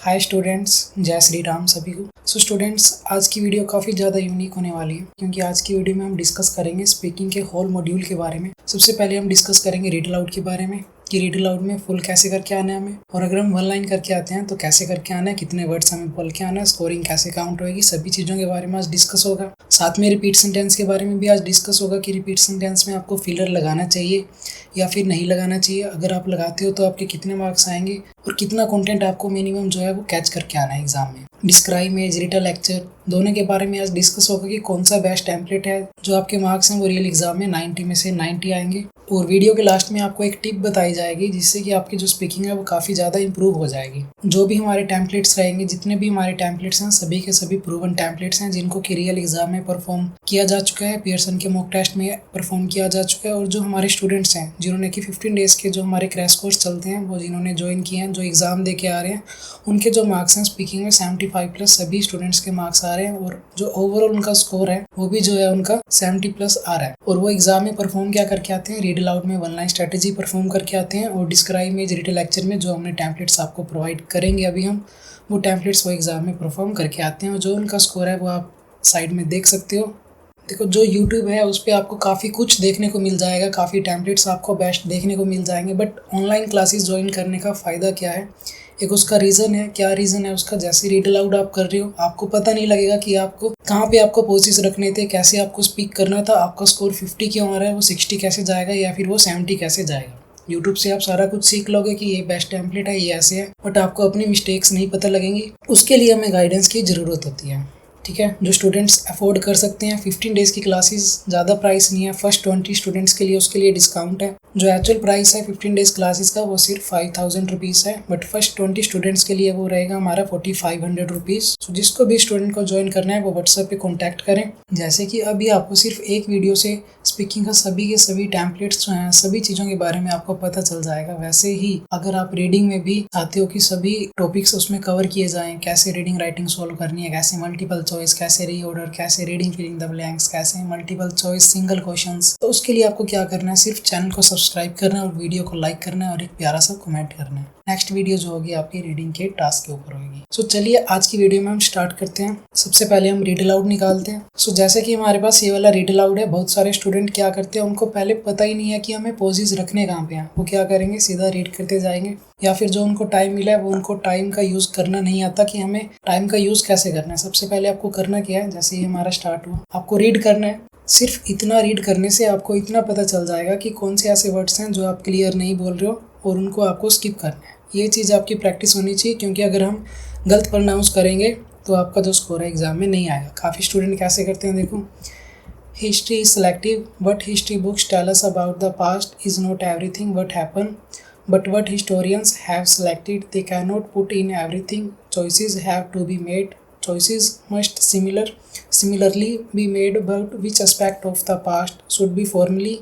Hi students, जय श्री राम सभी को। स्टूडेंट्स, आज की वीडियो काफ़ी ज़्यादा यूनिक होने वाली है क्योंकि आज की वीडियो में हम डिस्कस करेंगे स्पीकिंग के होल मॉड्यूल के बारे में। सबसे पहले हम डिस्कस करेंगे रीड अलाउड के बारे में कि रीड अलाउड में फुल कैसे करके आना है हमें, और अगर हम वन लाइन करके आते हैं तो कैसे करके आना है, कितने वर्ड्स हमें बोल के आना है, स्कोरिंग कैसे काउंट होगी, सभी चीज़ों के बारे में आज डिस्कस होगा। साथ में रिपीट सेंटेंस के बारे में भी आज डिस्कस होगा कि रिपीट सेंटेंस में आपको फिलर लगाना चाहिए या फिर नहीं लगाना चाहिए। अगर आप लगाते हो तो आपके कितने मार्क्स आएंगे और कितना कंटेंट आपको मिनिमम जो है वो कैच करके आना है एग्जाम में। डिस्क्राइब इमेज, रिटन लेक्चर दोनों के बारे में आज डिस्कस होगा कि कौन सा बेस्ट टेम्पलेट है जो आपके मार्क्स हैं वो रियल एग्जाम में 90 में से 90 आएंगे। और वीडियो के लास्ट में आपको एक टिप बताई जाएगी जिससे कि आपकी जो स्पीकिंग है वो काफ़ी ज़्यादा इंप्रूव हो जाएगी। जो भी हमारे टेम्पलेट्स रहेंगे, जितने भी हमारे टेम्पलेट्स हैं, सभी के सभी प्रूवन टेम्पलेट्स हैं जिनको कि रियल एग्जाम में परफॉर्म किया जा चुका है, पियर्सन के मॉक टेस्ट में परफॉर्म किया जा चुका है। और जो हमारे स्टूडेंट्स हैं जिन्होंने कि 15 डेज़ के जो हमारे क्रैश कोर्स चलते हैं वो जिन्होंने ज्वाइन किए हैं, जो एग्ज़ाम दे के आ रहे हैं, उनके जो मार्क्स हैं स्पीकिंग में 75+ सभी स्टूडेंट्स के मार्क्स आ रहे हैं। और जो ओवरऑल उनका स्कोर है वो भी जो है उनका 70+ आ रहा है। और वो एग्जाम में परफॉर्म क्या करके आते हैं, रीड अलाउड में वन लाइन स्ट्रेटेजी परफॉर्म करके आते हैं, और डिस्क्राइब इमेज, रिटन लेक्चर में जो हमने टेम्पलेट्स आपको प्रोवाइड करेंगे अभी हम, वो टेम्पलेट्स वो एग्जाम में परफॉर्म करके आते हैं। और जो उनका स्कोर है वो आप साइड में देख सकते हो। देखो, जो यूट्यूब है उस पर आपको काफ़ी कुछ देखने को मिल जाएगा, काफ़ी टेम्पलेट्स आपको बेस्ट देखने को मिल जाएंगे, बट ऑनलाइन क्लासेस ज्वाइन करने का फ़ायदा क्या है, एक उसका रीज़न है। क्या रीज़न है उसका, जैसे रीड अलाउड आप कर रहे हो आपको पता नहीं लगेगा कि आपको कहाँ पे आपको पोजेस रखने थे, कैसे आपको स्पीक करना था, आपका स्कोर 50 क्यों आ रहा है, वो 60 कैसे जाएगा या फिर वो 70 कैसे जाएगा। यूट्यूब से आप सारा कुछ सीख लोगे कि ये बेस्ट टेम्पलेट है, ये ऐसे है, बट आपको अपनी मिस्टेक्स नहीं पता लगेंगी। उसके लिए हमें गाइडेंस की ज़रूरत होती है। ठीक है, जो स्टूडेंट्स अफोर्ड कर सकते हैं, 15 डेज़ की क्लासेस ज़्यादा प्राइस नहीं है, फर्स्ट 20 स्टूडेंट्स के लिए उसके लिए डिस्काउंट है। जो एक्चुअल प्राइस है 15 डेज़ क्लासेस का वो सिर्फ 5000 रुपीज़ है, बट फर्स्ट 20 स्टूडेंट्स के लिए वो रहेगा हमारा 4500 रुपीज़। तो जिसको भी स्टूडेंट को ज्वाइन करना है वो व्हाट्सएप पे कॉन्टैक्ट करें। जैसे कि अभी आपको सिर्फ एक वीडियो से स्पीकिंग का सभी के सभी टेम्पलेट्स जो हैं, सभी चीज़ों के बारे में आपको पता चल जाएगा। वैसे ही अगर आप रीडिंग में भी चाहते हो कि सभी टॉपिक्स उसमें कवर किए जाएं, कैसे रीडिंग राइटिंग सॉल्व करनी है, कैसे मल्टीपल चॉइस, कैसे रीऑर्डर, कैसे रीडिंग फिलिंग द ब्लैंक्स, कैसे मल्टीपल चॉइस सिंगल क्वेश्चंस, तो उसके लिए आपको क्या करना है, सिर्फ चैनल को सब्सक्राइब करना है और वीडियो को लाइक करना है और एक प्यारा सा कमेंट करना है। नेक्स्ट वीडियो जो होगी आपकी रीडिंग के टास्क के ऊपर होगी। सो चलिए आज की वीडियो में हम स्टार्ट करते हैं। सबसे पहले हम रीड अलाउड निकालते हैं। सो जैसे कि हमारे पास ये वाला रीड अलाउड है, बहुत सारे स्टूडेंट क्या करते हैं, उनको पहले पता ही नहीं है कि हमें पोजेस रखने कहाँ पे हैं। वो क्या करेंगे, सीधा रीड करते जाएंगे, या फिर जो उनको टाइम मिला है वो उनको टाइम का यूज़ करना नहीं आता कि हमें टाइम का यूज़ कैसे करना है। सबसे पहले आपको करना क्या है, जैसे ही हमारा स्टार्ट हुआ आपको रीड करना है। सिर्फ इतना रीड करने से आपको इतना पता चल जाएगा कि कौन से ऐसे वर्ड्स हैं जो आप क्लियर नहीं बोल रहे हो और उनको आपको स्किप करना है। ये चीज़ आपकी प्रैक्टिस होनी चाहिए, क्योंकि अगर हम गलत प्रोनाउंस करेंगे तो आपका जो स्कोर है एग्जाम में नहीं आएगा। काफ़ी स्टूडेंट कैसे करते हैं, देखो, history is selective, but history books tell us about the past is not everything what happen, but what historians have selected they cannot put in everything. Choices have to be made. Choices must similarly be made about which aspect of the past should be formally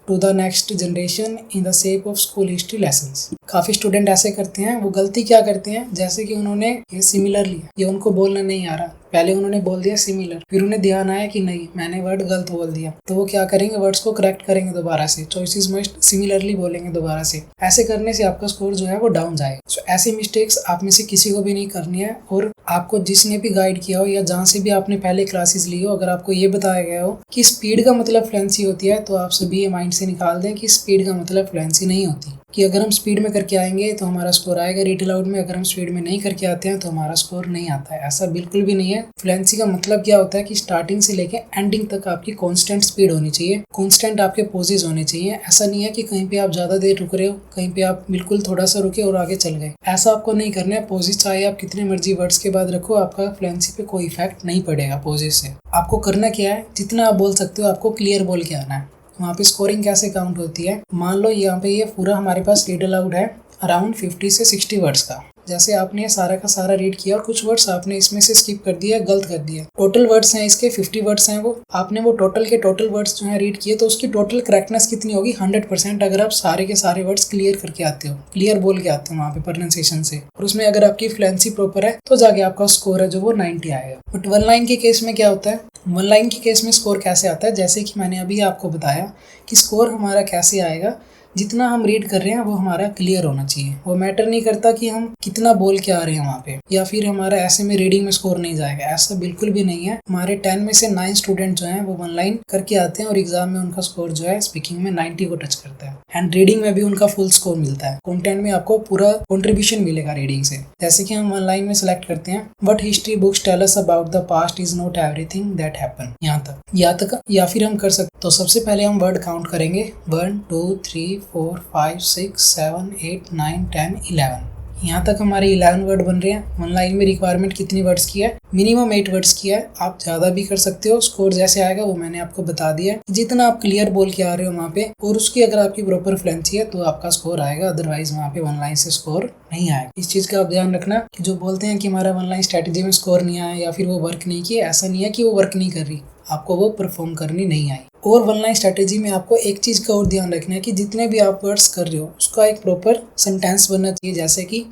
to the next generation in the shape of school history lessons. काफ़ी student ऐसे करते हैं, वो गलती क्या करते हैं, जैसे कि उन्होंने ये सिमिलरली, ये उनको बोलना नहीं आ रहा, पहले उन्होंने बोल दिया सिमिलर, फिर उन्हें ध्यान आया कि नहीं मैंने वर्ड गलत बोल दिया, तो वो क्या करेंगे, वर्ड्स को करेक्ट करेंगे दोबारा से, चॉइसेस मस्ट सिमिलरली बोलेंगे दोबारा से। ऐसे करने से आपका स्कोर जो है वो डाउन जाएगा। सो ऐसी मिस्टेक्स आप में से किसी को भी नहीं करनी है। और आपको जिसने भी गाइड किया हो या जहाँ से भी आपने पहले क्लासेस ली हो, अगर आपको ये बताया गया हो कि स्पीड का मतलब फ्लुएंसी होती है, तो आप सभी ये माइंड से निकाल दें कि स्पीड का मतलब फ्लुएंसी नहीं होती। कि अगर हम स्पीड में करके आएंगे तो हमारा स्कोर आएगा रीड अलाउड में, अगर हम स्पीड में नहीं करके आते हैं तो हमारा स्कोर नहीं आता है। ऐसा बिल्कुल भी नहीं है। फ्लुएंसी का मतलब क्या होता है कि स्टार्टिंग से लेके एंडिंग तक आपकी कांस्टेंट स्पीड होनी चाहिए, कांस्टेंट आपके पोजेस होने चाहिए। ऐसा नहीं है कि कहीं पे आप ज़्यादा देर रुक रहे हो, कहीं पे आप बिल्कुल थोड़ा सा रुके और आगे चल गए, ऐसा आपको नहीं करना है। पोजेस चाहे आप कितने मर्जी वर्ड्स के बाद रखो, आपका फ्लुएंसी पे कोई इफेक्ट नहीं पड़ेगा पोजेस से। आपको करना क्या है, जितना आप बोल सकते हो आपको क्लियर बोल के आना है। वहाँ पे स्कोरिंग कैसे काउंट होती है, मान लो यहाँ पे ये पूरा हमारे पास रीड अलाउड है अराउंड 50 से 60 वर्ड्स का। जैसे आपने सारा का सारा रीड किया और कुछ वर्ड्स आपने इसमें से स्किप कर दिया, गलत कर दिया। टोटल वर्ड्स हैं इसके 50 वर्ड्स हैं, वो आपने वो टोटल के टोटल वर्ड्स जो है रीड किए, तो उसकी टोटल करेक्टनेस कितनी होगी, 100%। अगर आप सारे के सारे वर्ड्स क्लियर करके आते हो, क्लियर बोल के आते हो वहाँ पे प्रोनाउंसिएशन से, और उसमें अगर आपकी फ्लुएंसी प्रॉपर है तो जाके आपका स्कोर है जो वो 90 आएगा। बट वन लाइन के केस में क्या होता है, वन लाइन के केस में स्कोर कैसे आता है, जैसे कि मैंने अभी आपको बताया कि स्कोर हमारा कैसे आएगा, जितना हम रीड कर रहे हैं वो हमारा क्लियर होना चाहिए। वो मैटर नहीं करता कि हम कितना बोल के आ रहे हैं वहाँ पे, या फिर हमारा ऐसे में रीडिंग में स्कोर नहीं जाएगा, ऐसा बिल्कुल भी नहीं है। हमारे 10 में से 9 स्टूडेंट जो हैं वो 1 लाइन करके आते हैं और एग्जाम में उनका स्कोर जो है स्पीकिंग में 90 को टच करता है, एंड रीडिंग में भी उनका फुल स्कोर मिलता है। कंटेंट में आपको पूरा कंट्रीब्यूशन मिलेगा रीडिंग से। जैसे कि हम 1 लाइन में सिलेक्ट करते हैं, what history books tell us about the past is not everything that happen, यहाँ तक। या फिर हम कर सकते, तो सबसे पहले हम वर्ड काउंट करेंगे 1 2 3 4 5 6 7 8 9 10 11। यहाँ तक हमारे 11 वर्ड बन रहे हैं। 1 लाइन में रिक्वायरमेंट कितनी वर्ड्स की है? मिनिमम 8 वर्ड्स की है। आप ज़्यादा भी कर सकते हो, स्कोर जैसे आएगा वो मैंने आपको बता दिया। जितना आप क्लियर बोल के आ रहे हो वहाँ पे, और उसकी अगर आपकी प्रॉपर फ्लुएंसी है तो आपका स्कोर आएगा, अदरवाइज वहाँ पे 1 लाइन से स्कोर नहीं आएगा। इस चीज़ का आप ध्यान रखना कि जो बोलते हैं कि हमारा 1 लाइन स्ट्रैटेजी में स्कोर नहीं आया या फिर वो वर्क नहीं किया, ऐसा नहीं है कि वो वर्क नहीं कर रही, आपको वो परफॉर्म करनी नहीं आई। और 1 लाइन स्ट्रैटेजी में आपको एक चीज़ का और ध्यान रखना है कि जितने भी आप वर्ड्स कर रहे हो उसका एक प्रॉपर सेंटेंस बनना चाहिए। जैसे कि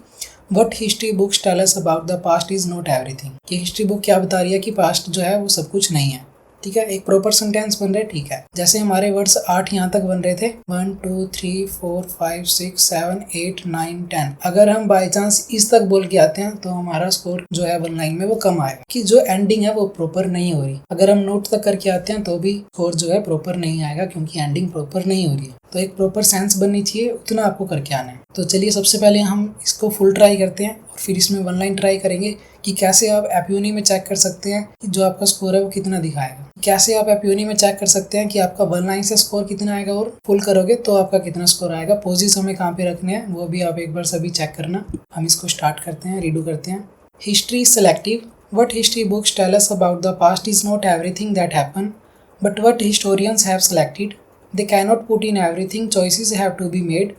what history books tell us about the past is not everything, कि हिस्ट्री बुक क्या बता रही है कि पास्ट जो है वो सब कुछ नहीं है। ठीक है, एक प्रॉपर सेंटेंस बन रहा है। ठीक है, जैसे हमारे वर्ड्स 8 यहाँ तक बन रहे थे, 1 2 3 4 5 6 7 8 9 10। अगर हम बाय चांस इस तक बोल के आते हैं तो हमारा स्कोर जो है 1 लाइन में वो कम आएगा, कि जो एंडिंग है वो प्रॉपर नहीं हो रही। अगर हम नोट तक करके आते हैं तो भी स्कोर जो है प्रॉपर नहीं आएगा, क्योंकि एंडिंग प्रॉपर नहीं हो रही है। तो एक प्रॉपर सेंस बननी चाहिए, उतना आपको करके आना है। तो चलिए सबसे पहले हम इसको फुल ट्राई करते हैं और फिर इसमें 1 लाइन ट्राई करेंगे कि कैसे आप एपयूनी में चेक कर सकते हैं कि जो आपका स्कोर है वो कितना दिखाएगा। कैसे आप एपयूनी में चेक कर सकते हैं कि आपका 1 लाइन से स्कोर कितना आएगा और फुल करोगे तो आपका कितना स्कोर आएगा। पोजिस हमें कहाँ पे रखने हैं वो भी आप एक बार सभी चेक करना। हम इसको स्टार्ट करते हैं, रीडू करते हैं। History selective, what history books tell us about the past is not everything that happen, but what historians have selected, they cannot put in everything, choices have to be made,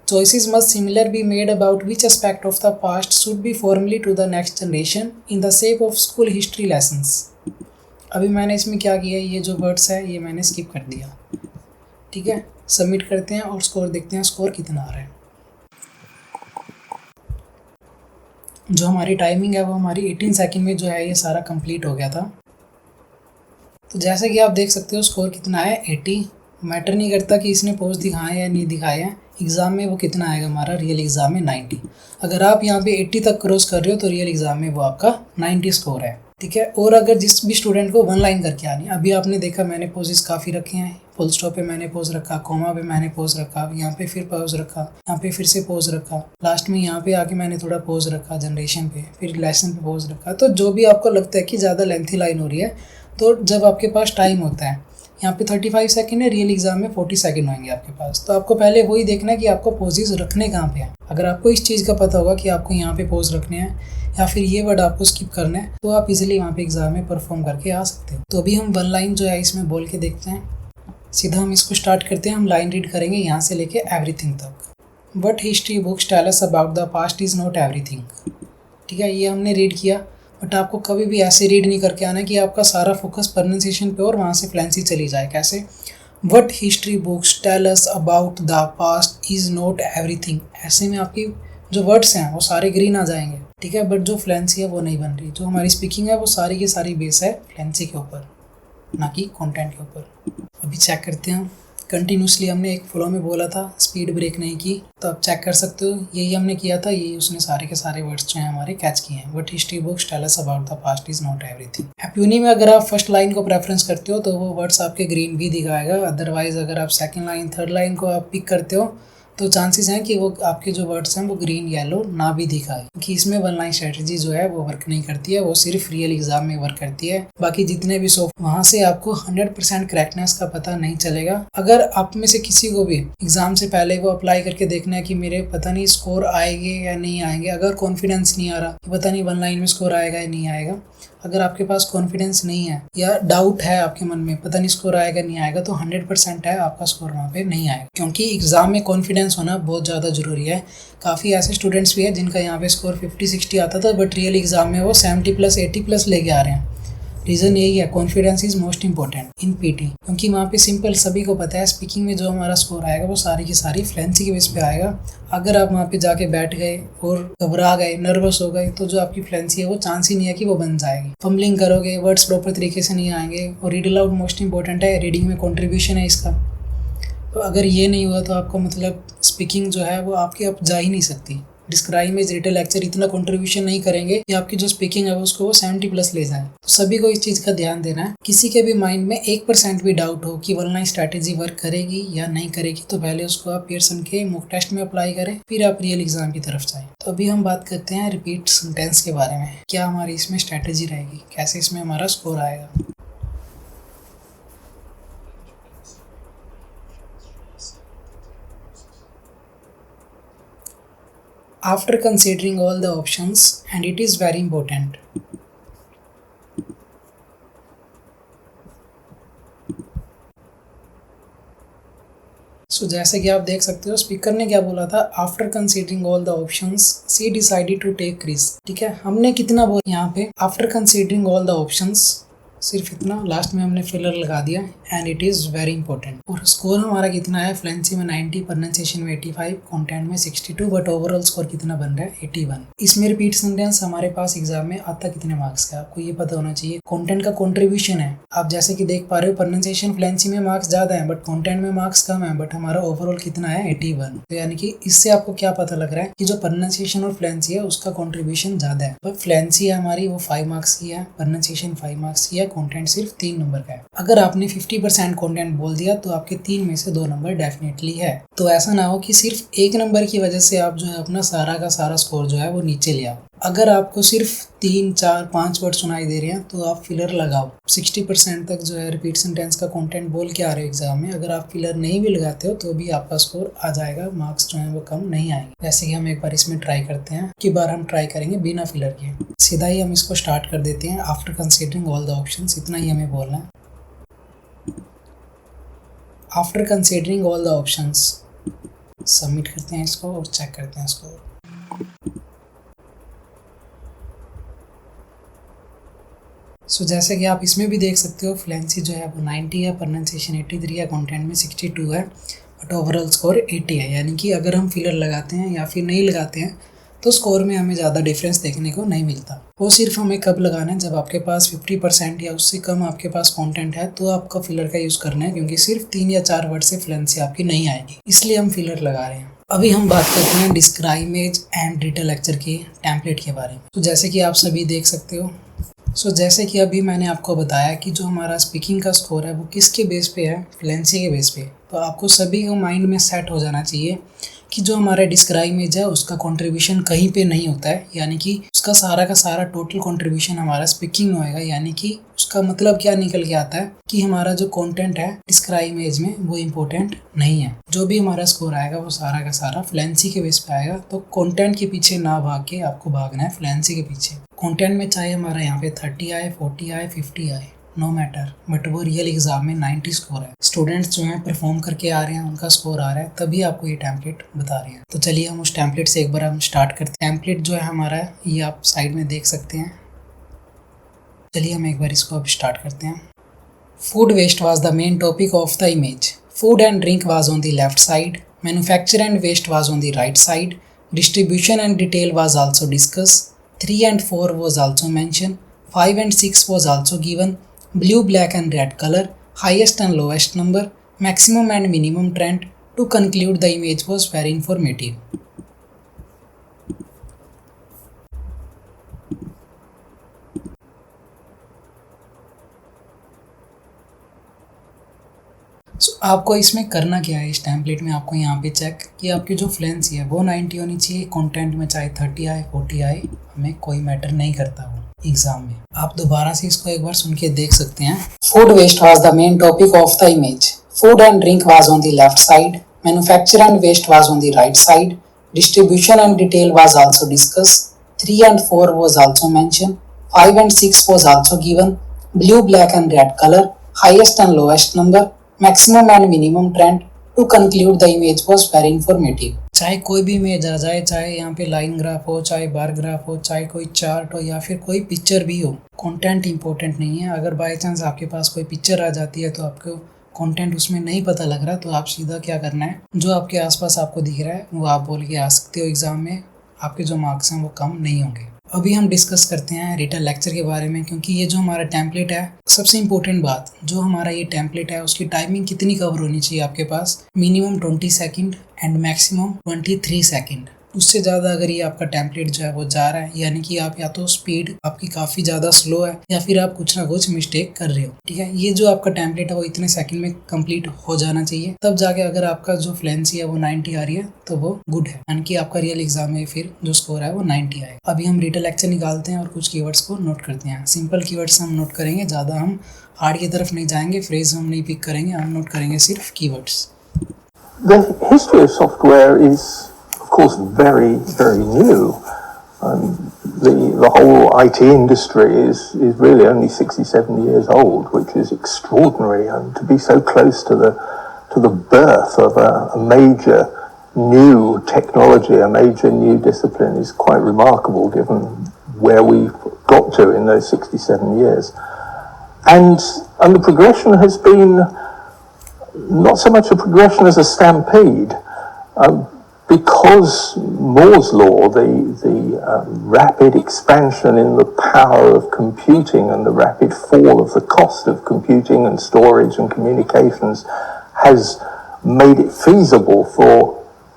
choices must similar be made about which aspect of the past should be formally to the next generation in the shape of school history lessons। अभी मैंने इसमें क्या किया, ये जो words है ये मैंने स्किप कर दिया। ठीक है, सबमिट करते हैं और स्कोर देखते हैं स्कोर कितना आ रहा है। जो हमारी टाइमिंग है वो हमारी 18 सेकंड में जो है ये सारा कंप्लीट हो गया था। तो जैसे कि आप देख सकते हो स्कोर कितना है 80। मैटर नहीं करता कि इसने पोस्ट दिखाए या नहीं दिखाए हैं, एग्ज़ाम में वो कितना आएगा हमारा, रियल एग्ज़ाम में 90। अगर आप यहाँ पे 80 तक क्रॉस कर रहे हो तो रियल एग्ज़ाम में वो आपका 90 स्कोर है। ठीक है, और अगर जिस भी स्टूडेंट को 1 लाइन करके आनी, अभी आपने देखा मैंने पोजेस काफ़ी रखे हैं, फुल स्टॉप पे मैंने पोज रखा, कोमा पे मैंने पोज रखा, यहाँ पे फिर पोज रखा, यहाँ पे फिर से पोज रखा, लास्ट में यहाँ पे आके मैंने थोड़ा पोज रखा जनरेशन पे, फिर लेसन पे पोज रखा। तो जो भी आपको लगता है कि ज़्यादा लेंथी लाइन हो रही है, तो जब आपके पास टाइम होता है, यहाँ पे 35 सेकंड है, रियल एग्जाम में 40 सेकंड होंगे आपके पास, तो आपको पहले वही देखना है कि आपको पोजेस रखने कहाँ पे हैं। अगर आपको इस चीज़ का पता होगा कि आपको यहाँ पे पोज रखने हैं या फिर ये वर्ड आपको स्किप करना है, तो आप इजीली वहाँ पे एग्जाम में परफॉर्म करके आ सकते हो। तो अभी हम 1 लाइन जो है इसमें बोल के देखते हैं। सीधा हम इसको स्टार्ट करते हैं, हम लाइन रीड करेंगे यहाँ से लेके एवरीथिंग तक। But history books tell us about the past is not everything. ठीक है, ये हमने रीड किया, बट आपको कभी भी ऐसे रीड नहीं करके आना कि आपका सारा फोकस प्रोनाउंसिएशन पे और वहाँ से फ्लुएंसी चली जाए। कैसे? What history books tell us about the past is not everything, ऐसे में आपकी जो वर्ड्स हैं वो सारे ग्रीन आ जाएंगे। ठीक है, बट जो फ्लुएंसी है वो नहीं बन रही। जो हमारी स्पीकिंग है वो सारी की सारी बेस है फ्लुएंसी के ऊपर, ना कि कंटेंट के ऊपर। अभी चेक करते हैं। कंटिन्यूसली हमने एक फ्लो में बोला था, स्पीड ब्रेक नहीं की, तो आप चेक कर सकते हो यही हमने किया था, यही उसने सारे के सारे वर्ड्स जो हैं हमारे कैच किए हैं। But history books tell us about the past is not everything. एप्यूनी में अगर आप फर्स्ट लाइन को प्रेफरेंस करते हो तो वो वर्ड्स आपके ग्रीन भी दिखाएगा, अदरवाइज अगर आप सेकंड लाइन थर्ड लाइन को आप पिक करते हो तो चांसेस हैं कि वो आपके जो वर्ड्स हैं वो ग्रीन येलो ना भी दिखाए, क्योंकि इसमें 1 लाइन स्ट्रेटजी जो है वो वर्क नहीं करती है, वो सिर्फ रियल एग्जाम में वर्क करती है। बाकी जितने भी सॉफ्ट वहाँ से आपको 100% करेक्टनेस का पता नहीं चलेगा। अगर आप में से किसी को भी एग्जाम से पहले वो अप्लाई करके देखना है कि मेरे पता नहीं स्कोर आएंगे या नहीं आएंगे, अगर कॉन्फिडेंस नहीं आ रहा पता नहीं 1 लाइन में स्कोर आएगा या नहीं आएगा, अगर आपके पास कॉन्फिडेंस नहीं है या डाउट है आपके मन में पता नहीं स्कोर आएगा नहीं आएगा, तो 100% है आपका स्कोर वहाँ पे नहीं आएगा, क्योंकि एग्जाम में कॉन्फिडेंस होना बहुत ज़्यादा ज़रूरी है। काफ़ी ऐसे स्टूडेंट्स भी हैं जिनका यहाँ पे स्कोर 50-60 आता था, बट रियल एग्जाम में वो 70+, 80+ लेके आ रहे हैं। रीज़न यही है, confidence is most important in PT, क्योंकि वहाँ पे सिंपल सभी को पता है स्पीकिंग में जो हमारा स्कोर आएगा वो सारी की सारी फ्लुएंसी के बेस पे आएगा। अगर आप वहाँ पे जाके बैठ गए और घबरा गए, नर्वस हो गए, तो जो आपकी फ्लुएंसी है वो चांस ही नहीं है कि वो बन जाएगी। फंबलिंग करोगे, वर्ड्स प्रॉपर तरीके से नहीं आएंगे, और रीड अलाउड मोस्ट इंपॉर्टेंट है, रीडिंग में कॉन्ट्रीब्यूशन है इसका। तो अगर ये नहीं हुआ तो आपको मतलब स्पीकिंग जो है वो आपकी अब जा ही नहीं सकती। डिस्क्राइब में रिटल लेक्चर इतना कंट्रीब्यूशन नहीं करेंगे कि आपकी जो स्पीकिंग है उसको वो 70+ ले जाए। तो सभी को इस चीज़ का ध्यान देना है। किसी के भी माइंड में 1% भी डाउट हो कि वन लाइन स्ट्रैटेजी वर्क करेगी या नहीं करेगी, तो पहले उसको आप पियर्सन के मॉक टेस्ट में अप्लाई करें, फिर आप रियल एग्जाम की तरफ जाएं। तो अभी हम बात करते हैं रिपीट सेंटेंस के बारे में। क्या हमारी इसमें स्ट्रैटेजी रहेगी, कैसे इसमें हमारा स्कोर आएगा। After considering all the options, and it is very important, जैसे कि आप देख सकते हो स्पीकर ने क्या बोला था, after considering all the options she decided to take risk. ठीक है, हमने कितना बोला यहाँ पे, after considering all the options, सिर्फ इतना, लास्ट में हमने फिलर लगा दिया, and it is very important. और स्कोर हमारा कितना है, फ्लुएंसी में 90, प्रोनाउंसिएशन में 85, कंटेंट में 62, बट ओवरऑल स्कोर कितना बन रहा है, 81। इसमें रिपीट सेंटेंस हमारे पास एग्जाम में आता कितने मार्क्स का, आपको ये पता होना चाहिए। कंटेंट का कंट्रीब्यूशन है, आप जैसे कि देख पा रहे हो प्रोनाउंसिएशन फ्लुएंसी में मार्क्स ज्यादा है, बट कंटेंट में मार्क्स कम है, बट हमारा ओवरऑल कितना है, 81। तो यानी कि इससे आपको क्या पता लग रहा है कि जो प्रोनाउंसिएशन और फ्लुएंसी है उसका कंट्रीब्यूशन ज्यादा है। तो फ्लुएंसी है हमारी वो 5 मार्क्स की है, प्रोनाउंसिएशन 5 मार्क्स की है, कंटेंट सिर्फ 3 नंबर का है। अगर आपने 50% कंटेंट बोल दिया तो आपके 3 में से 2 नंबर डेफिनेटली है। तो ऐसा ना हो कि सिर्फ 1 नंबर की वजह से आप जो है अपना सारा का सारा स्कोर जो है वो नीचे ले आओ। अगर आपको सिर्फ 3, 4, 5 वर्ड सुनाई दे रहे हैं तो आप फिलर लगाओ। 60% तक जो है रिपीट सेंटेंस का कंटेंट बोल के आ रहे हो एग्जाम में, अगर आप फिलर नहीं भी लगाते हो तो भी आपका स्कोर आ जाएगा, मार्क्स जो है वो कम नहीं आएंगे। जैसे कि हम एक बार इसमें ट्राई करते हैं, कि बार हम ट्राई करेंगे बिना फिलर के। सीधा ही हम इसको स्टार्ट कर देते हैं, after considering all the options, इतना ही हमें बोलना है। After considering all the options, submit करते हैं इसको और चेक करते हैं इसको। जैसे कि आप इसमें भी देख सकते हो फ्लुएंसी जो है वो 90 है, प्रोनाउंसिएशन 83 है, कंटेंट में 62 है, बट ओवरऑल स्कोर 80 है। यानी कि अगर हम फिलर लगाते हैं या फिर नहीं लगाते हैं तो स्कोर में हमें ज़्यादा डिफरेंस देखने को नहीं मिलता। वो सिर्फ हमें कब लगाना है, जब आपके पास 50% या उससे कम आपके पास कंटेंट है तो आपका फिलर का यूज़ करना है, क्योंकि सिर्फ 3 या 4 वर्ड से फ्लुएंसी आपकी नहीं आएगी, इसलिए हम फिलर लगा रहे हैं। अभी हम बात करते हैं डिस्क्राइब इमेज एंड रिटल लेक्चर के टेम्पलेट के बारे में। तो जैसे कि आप सभी देख सकते हो, जैसे कि अभी मैंने आपको बताया कि जो हमारा स्पीकिंग का स्कोर है वो किसके बेस पे है, फ्लुएंसी के बेस पे। तो आपको सभी को माइंड में सेट हो जाना चाहिए कि जो हमारा डिस्क्राइब इमेज है उसका कंट्रीब्यूशन कहीं पे नहीं होता है, यानी कि उसका सारा का सारा टोटल कंट्रीब्यूशन हमारा स्पीकिंग में होएगा। यानी कि उसका मतलब क्या निकल के आता है कि हमारा जो कंटेंट है डिस्क्राइब इमेज में वो इम्पोर्टेंट नहीं है। जो भी हमारा स्कोर आएगा वो सारा का सारा फ्लुएंसी के बेस पे आएगा। तो कंटेंट के पीछे ना भाग के आपको भागना है फ्लुएंसी के पीछे। कंटेंट में चाहे हमारा यहाँ पे 30 आए, 40 आए, 50 आए, नो मैटर, बट वो रियल एग्जाम में 90 स्कोर है। स्टूडेंट्स जो हैं परफॉर्म करके आ रहे हैं, उनका स्कोर आ रहा है, तभी आपको ये टेम्पलेट बता रहे हैं। तो चलिए हम उस टेम्पलेट से एक बार हम स्टार्ट करते हैं। टेम्पलेट जो है हमारा ये आप साइड में देख सकते हैं। चलिए हम एक बार इसको अब स्टार्ट करते हैं। Food waste was the main topic of the image. Food and drink was on the left side, manufacture and waste was on the right side, distribution and detail was also discuss, 3 and 4 was also mentioned, 5 and 6 was also given, blue, black and red color, highest and lowest number, maximum and minimum trend. To conclude, the image was very informative. आपको इसमें करना क्या है, इस template में आपको यहाँ पे चेक कि आपकी जो फ्लुएंसी है वो 90 होनी चाहिए। कंटेंट में चाहे 30 आए, 40 आए, हमें कोई मैटर नहीं करता वो एग्जाम में। आप दोबारा से इसको एक बार सुन के देख सकते हैं। Food waste was the main topic of the image. Food and drink was on the left side, manufacture and waste was on the right side, distribution and detail was also discuss, 3 and 4 was also mentioned, 5 and 6 was also given, blue, black and red color, highest and lowest number, maximum and minimum trend. To conclude the image was very informative. चाहे कोई भी image आ जाए, चाहे यहाँ पे line graph हो, चाहे bar graph हो, चाहे कोई चार्ट हो या फिर कोई पिक्चर भी हो, कंटेंट इंपॉर्टेंट नहीं है। अगर बाय चांस आपके पास कोई पिक्चर आ जाती है तो आपको कंटेंट उसमें नहीं पता लग रहा, तो आप सीधा क्या करना है, जो आपके आसपास आपको दिख रहा है वो आप बोल के आ सकते हो एग्जाम में, आपके जो मार्क्स हैं वो कम नहीं होंगे। अभी हम डिस्कस करते हैं रिटन लेक्चर के बारे में, क्योंकि ये जो हमारा टेम्पलेट है, सबसे इम्पोर्टेंट बात जो हमारा ये टेम्पलेट है उसकी टाइमिंग कितनी कवर होनी चाहिए आपके पास, minimum 20 second and maximum 23 second. उससे ज़्यादा अगर ये आपका टेम्पलेट जो है वो जा रहा है, यानी कि आप या तो स्पीड आपकी काफ़ी ज़्यादा स्लो है या फिर आप कुछ ना कुछ मिस्टेक कर रहे हो, ठीक है। ये जो आपका टेम्पलेट है वो इतने सेकंड में कंप्लीट हो जाना चाहिए, तब जाके अगर आपका जो फ्लुएंसी है वो 90 आ रही है तो वो गुड है, यानी कि आपका रियल एग्जाम में फिर जो स्कोर है वो 90 आएगा। अभी हम रिटन लेक्चर निकालते हैं और कुछ कीवर्ड्स को नोट करते हैं। सिंपल कीवर्ड्स हम नोट करेंगे, ज़्यादा हम हार्ड की तरफ नहीं जाएंगे, फ्रेज हम नहीं पिक करेंगे, हम नोट करेंगे सिर्फ keywords. The history of software is, of course, very, very new. The whole IT industry is really only 60-70 years old, which is extraordinary. And to be so close to the birth of a major new technology, a major new discipline, is quite remarkable, given where we've got to in those 67 years. And the progression has been not so much a progression as a stampede, because Moore's law, the rapid expansion in the power of computing and the rapid fall of the cost of computing and storage and communications, has made it feasible for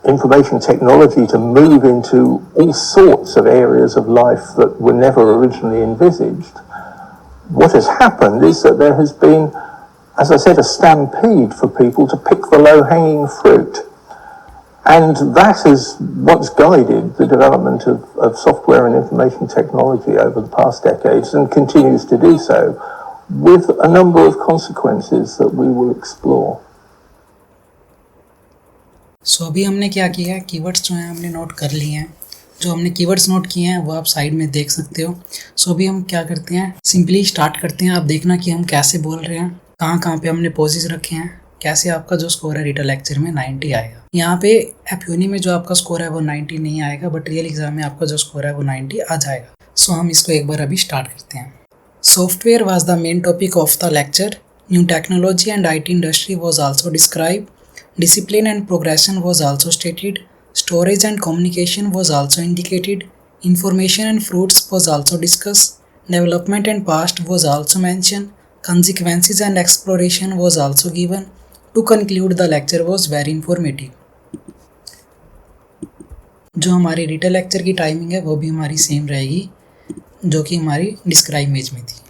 information technology to move into all sorts of areas of life that were never originally envisaged. What has happened is that there has been, as I said, a stampede for people to pick the low-hanging fruit. And that is what's guided the development of software and information technology over the past decades, and continues to do so, with a number of consequences that we will explore. सो अभी हमने क्या किया है, keywords जो हैं हमने note कर लिए हैं। जो हमने कीवर्ड्स नोट किए हैं वो आप साइड में देख सकते हो। सो अभी हम क्या करते हैं, सिंपली स्टार्ट करते हैं। आप देखना कि हम कैसे बोल रहे हैं, कहाँ कहाँ पे हमने पॉजेज रखे हैं, कैसे आपका जो स्कोर है रिटन लेक्चर में 90 आएगा। यहाँ पे एपयूनी में जो आपका स्कोर है वो 90 नहीं आएगा, बट रियल एग्जाम में आपका जो स्कोर है वो 90 आ जाएगा। सो हम इसको एक बार अभी स्टार्ट करते हैं। Software was the main topic of the lecture. New technology and IT industry was also describe. Discipline and progression was also stated. Storage and communication was also indicated. Information and fruits was also discussed. Development and past was also mentioned. Consequences and exploration was also given. To conclude, the lecture was very informative. जो हमारी written lecture की timing है वो भी हमारी same रहेगी जो कि हमारी डिस्क्राइब इमेज में थी।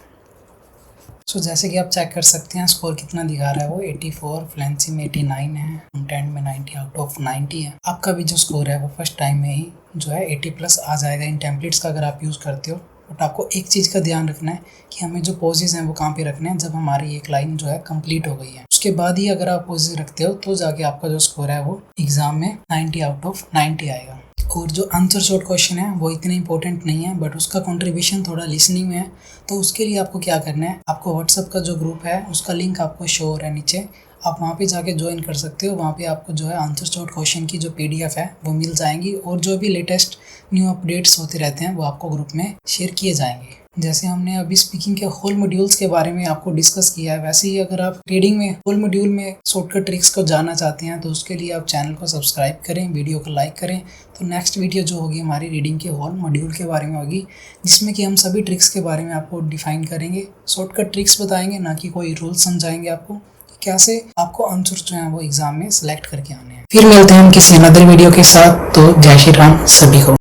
सो जैसे कि आप चेक कर सकते हैं स्कोर कितना दिखा रहा है, वो 84, फ्लुएंसी में 89 है, कंटेंट में 90 आउट ऑफ 90 है। आपका भी जो स्कोर है वो फर्स्ट टाइम में ही जो है 80+ आ जाएगा इन टेम्पलेट्स का अगर आप यूज़ करते हो। बट आपको एक चीज़ का ध्यान रखना है कि हमें जो पॉजेज हैं वो कहाँ पे रखने हैं, जब हमारी एक लाइन जो है कंप्लीट हो गई है उसके बाद ही अगर आप पॉजेज रखते हो तो जाके आपका जो स्कोर है वो एग्जाम में 90 आउट ऑफ 90 आएगा। और जो आंसर शॉर्ट क्वेश्चन है वो इतने इंपॉर्टेंट नहीं है, बट उसका कंट्रीब्यूशन थोड़ा लिसनिंग में है। तो उसके लिए आपको क्या करना है, आपको व्हाट्सएप का जो ग्रुप है उसका लिंक आपको शो हो रहा है नीचे, आप वहाँ पे जाके ज्वाइन कर सकते हो। वहाँ पे आपको जो है आंसर शॉर्ट क्वेश्चन की जो PDF है वो मिल जाएंगी, और जो भी लेटेस्ट न्यू अपडेट्स होते रहते हैं वो आपको ग्रुप में शेयर किए जाएंगे। जैसे हमने अभी स्पीकिंग के होल मॉड्यूल्स के बारे में आपको डिस्कस किया है, वैसे ही अगर आप रीडिंग में होल मॉड्यूल में शॉर्टकट ट्रिक्स को जानना चाहते हैं तो उसके लिए आप चैनल को सब्सक्राइब करें, वीडियो को लाइक करें। तो नेक्स्ट वीडियो जो होगी हमारी रीडिंग के होल मॉड्यूल के बारे में होगी, जिसमें कि हम सभी ट्रिक्स के बारे में आपको डिफाइन करेंगे, शॉर्टकट ट्रिक्स बताएंगे, ना कि कोई रूल समझाएंगे आपको कि कैसे आपको आंसर जो है वो एग्जाम में सिलेक्ट करके आने हैं। फिर मिलते हैं हम किसी अनदर वीडियो के साथ। तो जय श्री राम सभी को।